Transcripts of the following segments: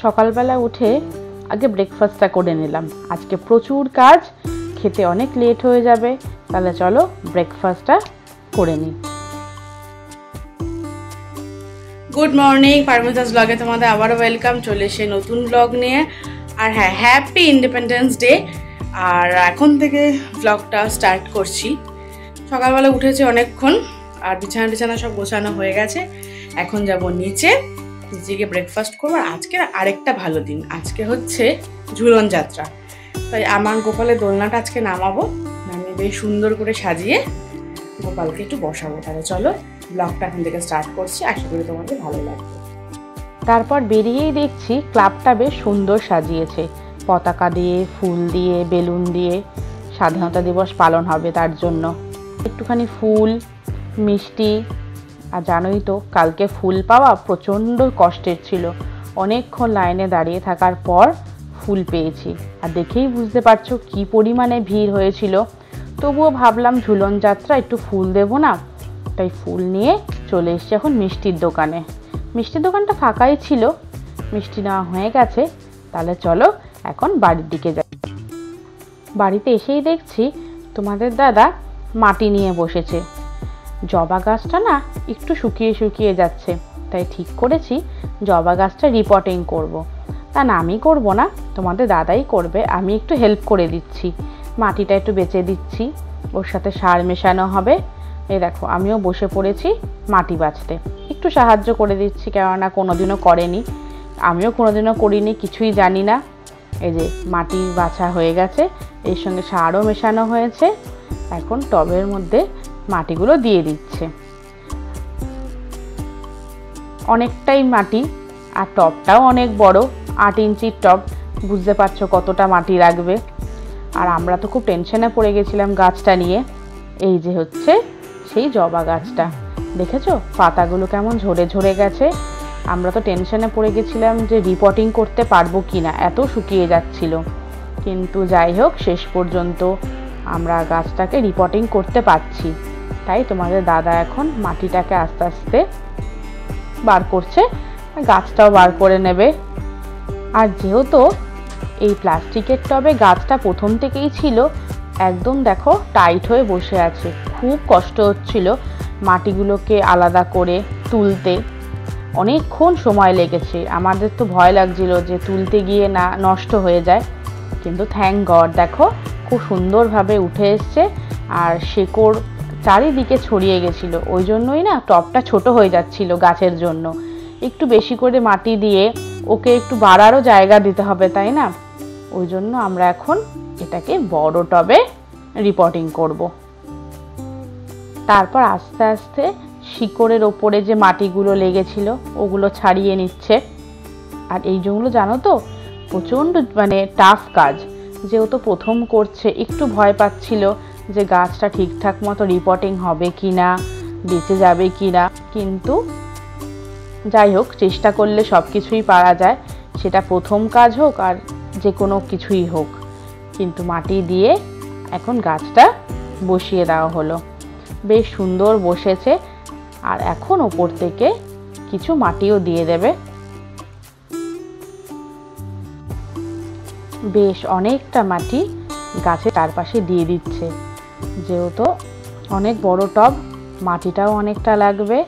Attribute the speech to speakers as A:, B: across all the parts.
A: সকালবেলা উঠে আগে ব্রেকফাস্টটা করে নিলাম। আজকে প্রচুর কাজ, খেতে অনেক লেট হয়ে যাবে, তাহলে চলো ব্রেকফাস্টটা করে নিই। গুড মর্নিং, পারমিতাস ব্লগে তোমাদের আবারও ওয়েলকাম। চলে এসে নতুন ব্লগ নিয়ে। আর হ্যাঁ, হ্যাপি ইন্ডিপেন্ডেন্স ডে। আর এখন থেকে ব্লগটা স্টার্ট করছি। সকালবেলা উঠেছে অনেকক্ষণ, আর বিছানা সব গোছানো হয়ে গেছে। এখন যাব নিচে, নিজেকে ব্রেকফাস্ট করবো। আর আজকের আরেকটা ভালো দিন, আজকে হচ্ছে ঝুলন যাত্রা। তাই আমার গোপালের দোলনাটা আজকে নামাবো, নামিয়ে বেশ সুন্দর করে সাজিয়ে গোপালকে একটু বসাবো। তাহলে চলো ব্লগটা এখন থেকে স্টার্ট করছি, আশা করি তোমাদের ভালো লাগবে। তারপর বেরিয়েই দেখছি ক্লাবটা বেশ সুন্দর সাজিয়েছে, পতাকা দিয়ে, ফুল দিয়ে, বেলুন দিয়ে। স্বাধীনতা দিবস পালন হবে, তার জন্য একটুখানি ফুল, মিষ্টি। আর জানোই তো কালকে ফুল পাওয়া প্রচণ্ড কষ্টের ছিল। অনেকক্ষণ লাইনে দাঁড়িয়ে থাকার পর ফুল পেয়েছি। আর দেখেই বুঝতে পারছো কি পরিমাণে ভিড় হয়েছিল। তবুও ভাবলাম ঝুলন যাত্রা, একটু ফুল দেবো না, তাই ফুল নিয়ে চলে এসেছি এখন মিষ্টির দোকানে। মিষ্টির দোকানটা ফাঁকাই ছিল, মিষ্টি নেওয়া হয়ে গেছে। তাহলে চলো এখন বাড়ির দিকে যাই। বাড়িতে এসেই দেখছি তোমাদের দাদা মাটি নিয়ে বসেছে। জবা গাছটা না একটু শুকিয়ে যাচ্ছে, তাই ঠিক করেছি জবা গাছটা রিপোর্টিং করব। তা না, আমি করবো না, তোমাদের দাদাই করবে, আমি একটু হেল্প করে দিচ্ছি। মাটিটা একটু বেচে দিচ্ছি, ওর সাথে সার মেশানো হবে। এই দেখো, আমিও বসে পড়েছি মাটি বাছতে, একটু সাহায্য করে দিচ্ছি, কেননা কোনোদিনও করেনি, আমিও কোনোদিনও করিনি, কিছুই জানি না। এই যে মাটি বাছা হয়ে গেছে, এর সঙ্গে সারও মেশানো হয়েছে। এখন টবের মধ্যে মাটিগুলো দিয়ে দিচ্ছে। অনেকটাই মাটি, আর টবটাও অনেক বড়, 8 ইঞ্চির টব। বুঝতে পারছো কতটা মাটি লাগবে। আর আমরা তো খুব টেনশনে পড়ে গেছিলাম গাছটা নিয়ে। এই যে হচ্ছে সেই জবা গাছটা, দেখেছো পাতাগুলো কেমন ঝরে ঝরে গেছে। আমরা তো টেনশনে পড়ে গেছিলাম যে রিপোর্টিং করতে পারবো কি না, এত শুকিয়ে যাচ্ছিল। কিন্তু যাই হোক, শেষ পর্যন্ত আমরা গাছটাকে রিপোর্টিং করতে পারছি। তাই তোমাদের দাদা এখন মাটিটাকে আস্তে আস্তে বার করছে, গাছটাও বার করে নেবে। আর যেহেতু এই প্লাস্টিকের টবে গাছটা প্রথম থেকেই ছিল, একদম দেখো টাইট হয়ে বসে আছে। খুব কষ্ট হচ্ছিল মাটিগুলোকে আলাদা করে তুলতে, অনেকক্ষণ সময় লেগেছে। আমাদের তো ভয় লাগছিল যে তুলতে গিয়ে না নষ্ট হয়ে যায়, কিন্তু থ্যাঙ্ক গড দেখো খুব সুন্দরভাবে উঠে এসছে। আর শেকড় চারিদিকে ছড়িয়ে গেছিলো, ওই জন্যই না টবটা ছোট হয়ে যাচ্ছিল গাছের জন্য। একটু বেশি করে মাটি দিয়ে ওকে একটু বাড়ারও জায়গা দিতে হবে, তাই না? ওই জন্য আমরা এখন এটাকে বড় টবে রিপোর্টিং করব। তারপর আস্তে আস্তে শিকড়ের ওপরে যে মাটিগুলো লেগেছিল ওগুলো ছাড়িয়ে নিচ্ছে। আর এই যেগুলো জানো তো প্রচণ্ড টাফ কাজ, যেহেতু প্রথম করছে, একটু ভয় পাচ্ছিল যে গাছটা ঠিকঠাক মতো রিপোর্টিং হবে কি না, বেঁচে যাবে কি না। কিন্তু যাই হোক, চেষ্টা করলে সব কিছুই পারা যায়, সেটা প্রথম কাজ হোক আর যে কোনো কিছুই হোক। কিন্তু মাটি দিয়ে এখন গাছটা বসিয়ে দেওয়া হলো, বেশ সুন্দর বসেছে। আর এখন ওপর থেকে কিছু মাটিও দিয়ে দেবে। বেশ অনেকটা মাটি গাছের চারপাশে দিয়ে দিচ্ছে, যেহেতু অনেক বড় টব, মাটিটাও অনেকটা লাগবে।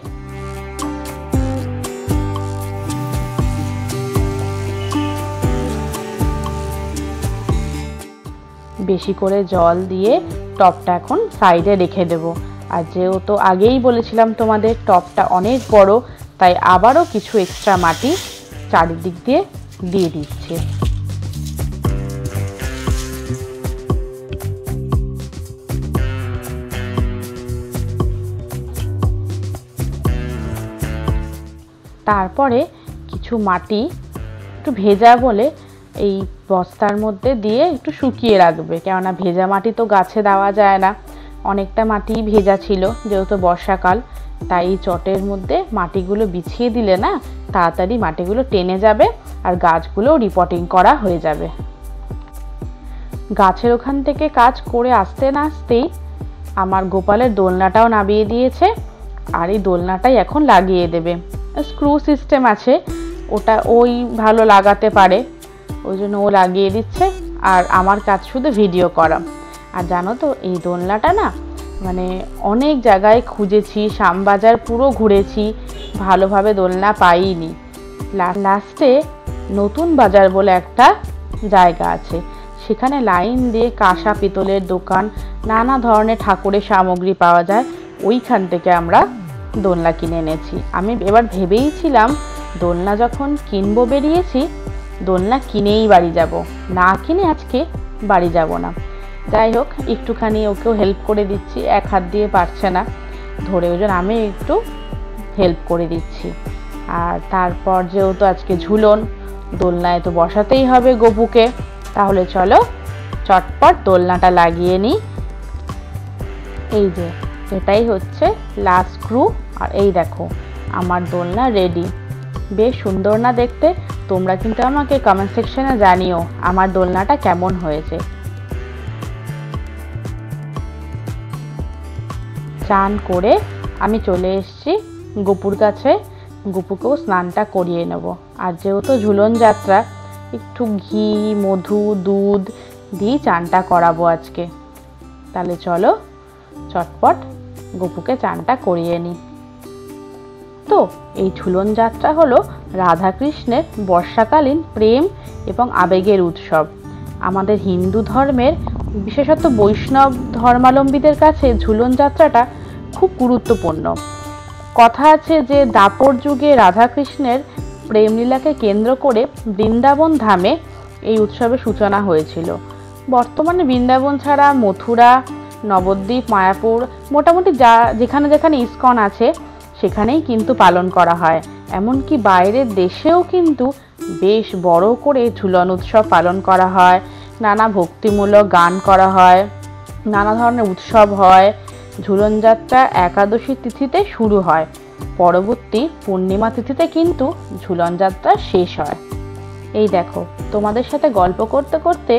A: বেশি করে জল দিয়ে টবটা এখন সাইডে রেখে দেব। আর যেহেতু আগেই বলেছিলাম তোমাদের টবটা অনেক বড়, তাই আবারও কিছু এক্সট্রা মাটি চারিদিক দিয়ে দিয়ে দিচ্ছে। তারপরে কিছু মাটি একটু ভেজা বলে এই বস্তার মধ্যে দিয়ে একটু শুকিয়ে রাখবে, কেননা ভেজা মাটি তো গাছে দেওয়া যায় না। অনেকটা মাটি ভেজা ছিল, যেহেতু বর্ষাকাল, তাই এই চটের মধ্যে মাটিগুলো বিছিয়ে দিলে না তাড়াতাড়ি মাটিগুলো টেনে যাবে, আর গাছগুলোও রিপোর্টিং করা হয়ে যাবে। গাছের ওখান থেকে কাজ করে আসতে না আসতেই আমার গোপালের দোলনাটাও নামিয়ে দিয়েছে। আর এই দোলনাটাই এখন লাগিয়ে দেবে। স্ক্রু সিস্টেম আছে, ওটা ওই ভালো লাগাতে পারে, ওই জন্য ও লাগিয়ে দিচ্ছে, আর আমার কাজ শুধু ভিডিও করা। আর জানো তো এই দোলনাটা না মানে অনেক জায়গায় খুঁজেছি, শ্যামবাজার পুরো ঘুরেছি, ভালোভাবে দোলনা পাইনি। লাস্টে নতুন বাজার বলে একটা জায়গা আছে, সেখানে লাইন দিয়ে কাঁসা পিতলের দোকান, নানা ধরনের ঠাকুরের সামগ্রী পাওয়া যায়, ওইখান থেকে আমরা দোলনা কিনে এনেছি। আমি এবার ভেবেইছিলাম দোলনা যখন কিনবো বেরিয়েছি, দোলনা কিনেই বাড়ি যাব, না কিনে আজকে বাড়ি যাব না। যাই হোক, একটুখানি ওকেও হেল্প করে দিচ্ছি, এক হাত দিয়ে পারছে না ধরে, ওই জন্য আমি একটু হেল্প করে দিচ্ছি। আর তারপর যেহেতু আজকে ঝুলন, দোলনায় তো বসাতেই হবে গপুকে, তাহলে চলো চটপট দোলনাটা লাগিয়ে নিই। এই যে এটাই হচ্ছে লাস্ট স্ক্রু, আর এই দেখো আমার দোলনা রেডি। বেশ সুন্দর না দেখতে? তোমরা কিন্তু আমাকে কমেন্ট সেকশনে জানিও আমার দোলনাটা কেমন হয়েছে। চান করে আমি চলে এসেছি গপুর কাছে, গপুকেও স্নানটা করিয়ে নেব। আর যেহেতু ঝুলন যাত্রা, একটু ঘি, মধু, দুধ দিয়ে চানটা করাবো আজকে। তাহলে চলো চটপট গপুকে চানটা করিয়ে নিই। তো এই ঝুলন যাত্রা হলো রাধাকৃষ্ণের বর্ষাকালীন প্রেম এবং আবেগের উৎসব। আমাদের হিন্দু ধর্মের, বিশেষত বৈষ্ণব ধর্মাবলম্বীদের কাছে ঝুলন যাত্রাটা খুব গুরুত্বপূর্ণ। কথা আছে যে দাপর যুগে রাধাকৃষ্ণের প্রেমলীলাকে কেন্দ্র করে বৃন্দাবন ধামে এই উৎসবের সূচনা হয়েছিল। বর্তমানে বৃন্দাবন ছাড়া মথুরা, নবদ্বীপ, মায়াপুর, মোটামুটি যেখানে যেখানে ইস্কন আছে সেখানেই কিন্তু পালন করা হয়। এমনকি বাইরের দেশেও কিন্তু বেশ বড় করে ঝুলন উৎসব পালন করা হয়, নানা ভক্তিমূলক গান করা হয়, নানা ধরনের উৎসব হয়। ঝুলন যাত্রা একাদশী তিথিতে শুরু হয়, পরবর্তী পূর্ণিমা তিথিতে কিন্তু ঝুলন যাত্রা শেষ হয়। এই দেখো তোমাদের সাথে গল্প করতে করতে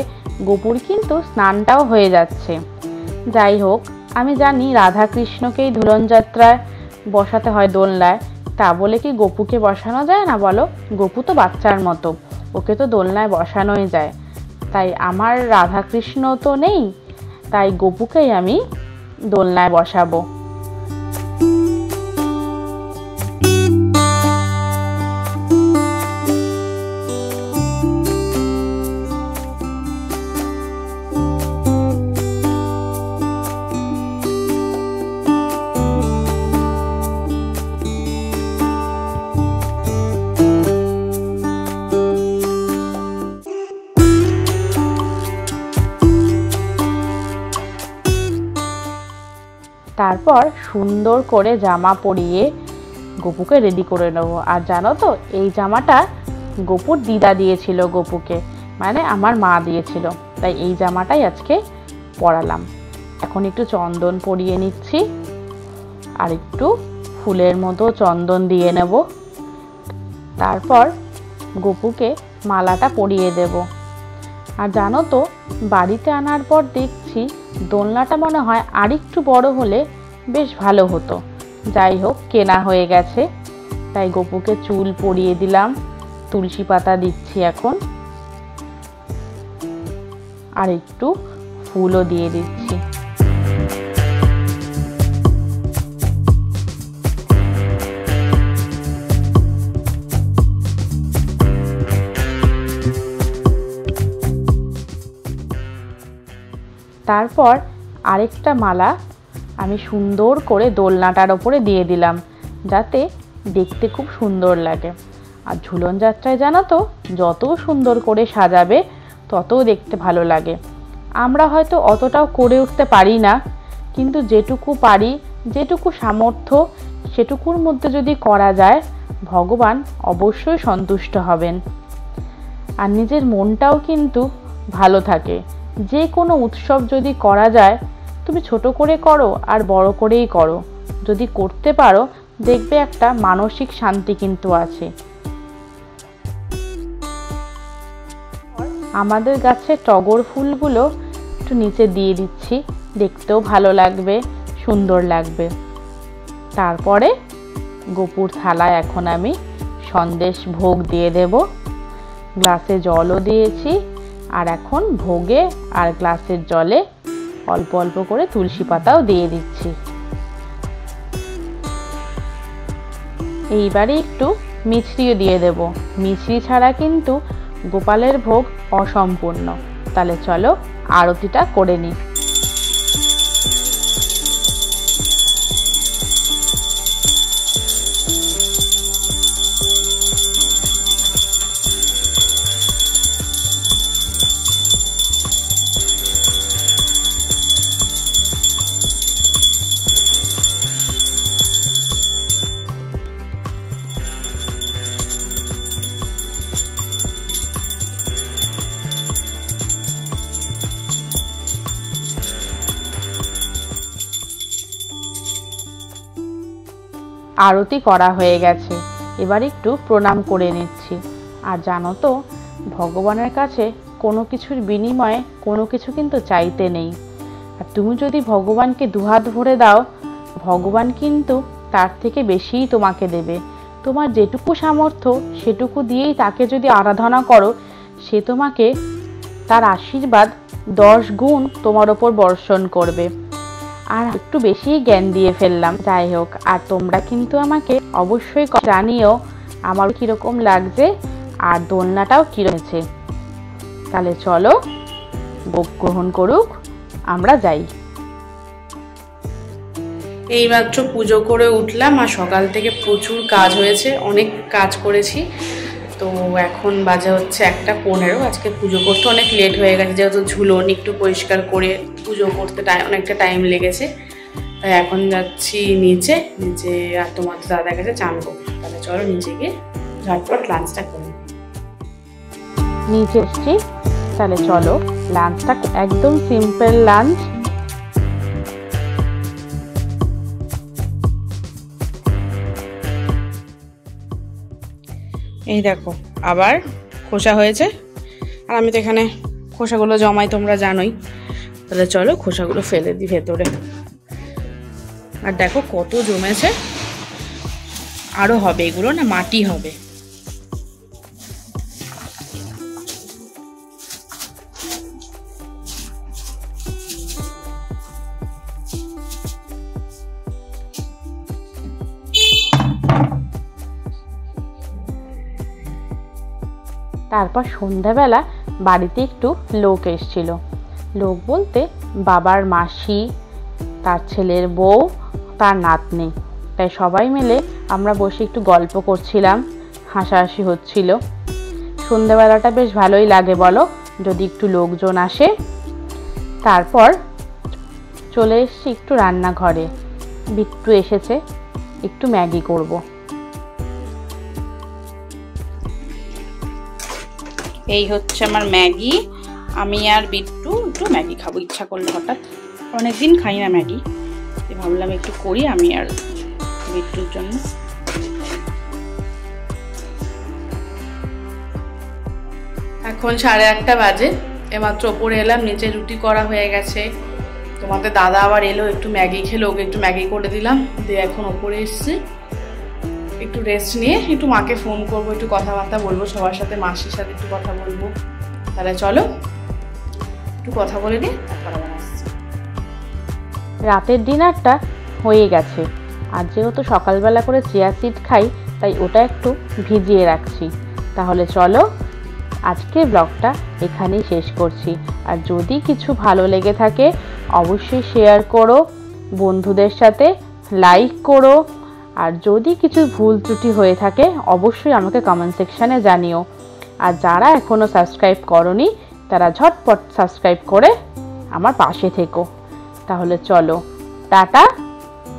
A: গপুর কিন্তু স্নানটাও হয়ে যাচ্ছে। যাই হোক, আমি জানি রাধাকৃষ্ণকেই ঝুলন যাত্রায় বসাতে হয় দোলনায়, তা বলে কি গপুকে বসানো যায় না বলো? গপু তো বাচ্চার মতো, ওকে তো দোলনায় বসানোই যায়। তাই আমার রাধাকৃষ্ণ তো নেই, তাই গপুকেই আমি দোলনায় বসাবো। তারপর সুন্দর করে জামা পরিয়ে গপুকে রেডি করে নেব। আর জানো তো এই জামাটা গপুর দিদা দিয়েছিল গপুকে, মানে আমার মা দিয়েছিল, তাই এই জামাটাই আজকে পরালাম। এখন একটু চন্দন পরিয়ে নিচ্ছি, আর একটু ফুলের মতো চন্দন দিয়ে নেব। তারপর গপুকে মালাটা পরিয়ে দেব। আর জানো তো বাড়িতে আনার পর দেখছি দোলনাটা মনে হয় আরেকটু বড় হলে বেশ ভালো হতো। যাই হোক, কেনা হয়ে গেছে, তাই গপুকে চুল পরিয়ে দিলাম, তুলসী পাতা দিচ্ছি এখন, আর একটু ফুলও দিয়ে দিচ্ছি। তারপর আরেকটা মালা আমি সুন্দর করে দোলনাটার ওপরে দিয়ে দিলাম, যাতে দেখতে খুব সুন্দর লাগে। আর ঝুলন যাত্রায় জানো তো যত সুন্দর করে সাজাবে তত দেখতে ভালো লাগে। আমরা হয়তো অতটাও করে উঠতে পারি না, কিন্তু যেটুকু পারি, যেটুকু সামর্থ্য, সেটুকুর মধ্যে যদি করা যায় ভগবান অবশ্যই সন্তুষ্ট হবেন। আর নিজের মনটাও কিন্তু ভালো থাকে। যে কোনো উৎসব যদি করা যায়, তুমি ছোট করে করো আর বড় করেই করো, যদি করতে পারো দেখবে একটা মানসিক শান্তি কিন্তু আছে। আমাদের গাছে টগর ফুলগুলো একটু নিচে দিয়ে দিচ্ছি, দেখতেও ভালো লাগবে, সুন্দর লাগবে। তারপরে গপুর থালায় এখন আমি
B: সন্দেশ ভোগ দিয়ে দেব। গ্লাসে জলও দিয়েছি, আর এখন ভোগে আর গ্লাসের জলে অল্প অল্প করে তুলসী পাতাও দিয়ে দিচ্ছি। এইবারে একটু মিছরিও দিয়ে দেব। মিছরি ছাড়া কিন্তু গোপালের ভোগ অসম্পূর্ণ। তাহলে চলো আরতিটা করে নিই। আরতি করা হয়ে গেছে, এবার একটু প্রণাম করে নিচ্ছি। আর জানো তো, ভগবানের কাছে কোনো কিছুর বিনিময়ে কোনো কিছু কিন্তু চাইতে নেই। আর তুমি যদি ভগবানকে দুহাত ভরে দাও, ভগবান কিন্তু তার থেকে বেশিই তোমাকে দেবে। তোমার যেটুকু সামর্থ্য সেটুকু দিয়েই তাকে যদি আরাধনা করো, সে তোমাকে তার আশীর্বাদ 10 গুণ তোমার ওপর বর্ষণ করবে। আর একটু বেশি জ্ঞান দিয়ে ফেললাম, যাই হোক। আর তোমরা কিন্তু আমাকে অবশ্যই জানিও আমার কীরকম লাগছে আর দোলনাটাও কীরকম। তাহলে চলো ভোগ গ্রহণ করুক, আমরা যাই।
A: এইমাত্র পুজো করে উঠলাম, আর সকাল থেকে প্রচুর কাজ হয়েছে, অনেক কাজ করেছি। তো এখন বাজে হচ্ছে 1:15। আজকে পুজো করতে অনেক লেট হয়ে গেছে, যেহেতু ঝুলন একটু পরিষ্কার করে পুজো করতে অনেকটা টাইম লেগেছে। তাই এখন যাচ্ছি নিচে। আর তোমার দাদার কাছে চান করবো। তাহলে চলো নিচে গিয়ে ঝটপট লাঞ্চটা করি।
B: নিচে এসছি, তাহলে চলো লাঞ্চটা, একদম সিম্পল লাঞ্চ।
A: এই দেখো আবার খোসা হয়েছে, আর আমি তো এখানে খোসাগুলো জমাই, তোমরা জানোই। তাহলে চলো খোসাগুলো ফেলে দিই ভেতরে। আর দেখো কত জমেছে, আরো হবে, এগুলো না মাটি হবে।
B: তারপর সন্ধ্যাবেলা বাড়িতে একটু লোক এসেছিল। লোক বলতে বাবার মাসি, তার ছেলের বউ, তার নাতনি। তাই সবাই মিলে আমরা বসে একটু গল্প করছিলাম, হাসাহাসি হচ্ছিল। সন্ধ্যাবেলাটা বেশ ভালোই লাগে বলো, যদি একটু লোকজন আসে। তারপর চলে এসেছি একটু রান্নাঘরে। বিট্টু এসেছে, একটু ম্যাগি করব।
A: এই হচ্ছে আমার ম্যাগি। আমি আর বিট্টু একটু ম্যাগি খাবো, ইচ্ছা করলো হঠাৎ। অনেকদিন খাই না ম্যাগি, ভাবলাম একটু করি আমি আর বিট্টুর জন্য। এখন 8:30 বাজে। এমাত্র ওপরে এলাম, নিচে রুটি করা হয়ে গেছে। তোমাদের দাদা আবার এলো, একটু ম্যাগি খেলো, ওকে একটু ম্যাগি করে দিলাম। দিয়ে এখন ওপরে এসছি, একটু রেস্ট নিয়ে একটু মাকে ফোন করবো, একটু কথাবার্তা বলবো সবার সাথে, মাসির সাথে একটু কথা বলবো। তাহলে চলো একটু কথা বলে নিই, তারপর আবার আসছি।
B: রাতের ডিনারটা হয়ে গেছে। আর যেহেতু সকালবেলা করে চিয়া সিড খাই, তাই ওটা একটু ভিজিয়ে রাখছি। তাহলে চলো আজকে ব্লগটা এখানেই শেষ করছি। আর যদি কিছু ভালো লেগে থাকে অবশ্যই শেয়ার করো, বন্ধুদের সাথে লাইক করো। আর যদি কিছু ভুল ত্রুটি হয়ে থাকে অবশ্যই আমাকে কমেন্ট সেকশানে জানিও। আর যারা এখনও সাবস্ক্রাইব করোনি তারা ঝটপট সাবস্ক্রাইব করে আমার পাশে থেকো। তাহলে চলো টাটা,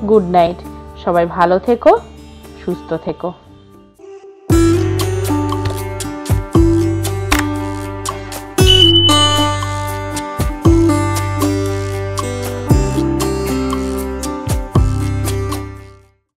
B: গুড নাইট, সবাই ভালো থেকো, সুস্থ থেকো।